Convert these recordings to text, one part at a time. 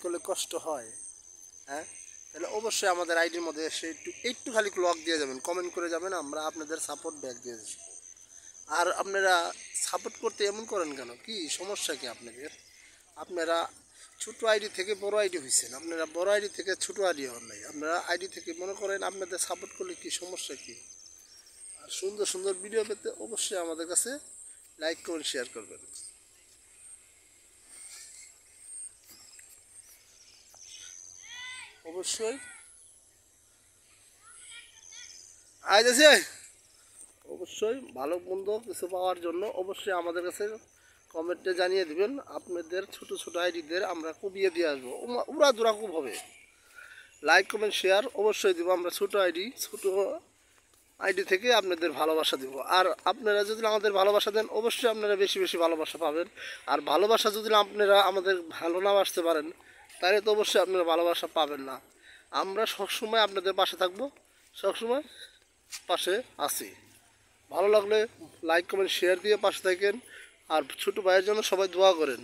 করলে কষ্ট হয়, হ্যাঁ, তাহলে অবশ্যই আমাদের আইডির মধ্যে এসে একটু খালি লক দিয়ে যাবেন, কমেন্ট করে যাবেন, আমরা আপনাদের সাপোর্ট ব্যাক দিয়ে দিচ্ছি। আর আপনারা সাপোর্ট করতে এমন করেন কেন, কি সমস্যা কি আপনাদের? আপনারা ছোটো আইডি থেকে বড় আইডি হয়েছেন, আপনারা বড় আইডি থেকে ছোটো আইডি হন নাই, আপনারা আইডি থেকে মনে করেন আপনাদের সাপোর্ট করলে কি সমস্যা কি? আর সুন্দর সুন্দর ভিডিও পেতে অবশ্যই আমাদের কাছে লাইক কমেন্ট শেয়ার করবেন। অবশ্যই আজ আছে, অবশ্যই ভালো মন্দ কিছু পাওয়ার জন্য অবশ্যই আমাদের কাছে কমেন্টে জানিয়ে দিবেন। আপনাদের ছোট ছোট আইডিদের আমরা কবিয়ে দিয়ে আসবো, উড়া দুরা খুব হবে। লাইক কমেন্ট শেয়ার অবশ্যই দিব আমরা। ছোট আইডি থেকে আপনাদের ভালোবাসা দিব। আর আপনারা যদি আমাদের ভালোবাসা দেন অবশ্যই আপনারা বেশি বেশি ভালোবাসা পাবেন। আর ভালোবাসা যদি আপনারা আমাদের ভালো না বাসতে পারেন তাহলে তো অবশ্যই আপনারা ভালোবাসা পাবেন না। আমরা সবসময় আপনাদের পাশে থাকবো, সবসময় পাশে আছি। ভালো লাগলে লাইক কমেন্ট শেয়ার দিয়ে পাশে থাকেন। আর ছোটো ভাইয়ের জন্য সবাই দোয়া করেন।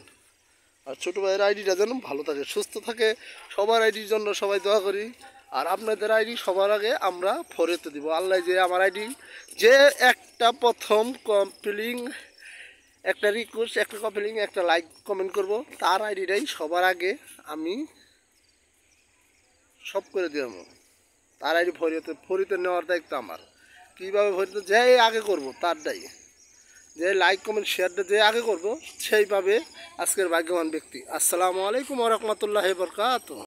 আর ছোটো ভাইয়ের আইডিটা যেন ভালো থাকে, সুস্থ থাকে, সবার আইডির জন্য সবাই দোয়া করি। আর আপনাদের আইডি সবার আগে আমরা ফরিতে দিব। আল্লাহ যে আমার আইডি যে একটা প্রথম কমপ্লিং, একটা রিকোয়েস্ট, একটা কমপ্লিং, একটা লাইক কমেন্ট করব, তার আইডিটাই সবার আগে আমি সব করে দেবো। তার আইডি ফরিতে নেওয়ার দায়িত্ব আমার। কীভাবে ফরিতে যে আগে করব তারটাই, যে লাইক কমেন্ট শেয়ারটা যে আগে করব সেইভাবে আজকের ভাগ্যবান ব্যক্তি। আসসালামু আলাইকুম ওয়া রাহমাতুল্লাহি ওয়া বারাকাতুহু।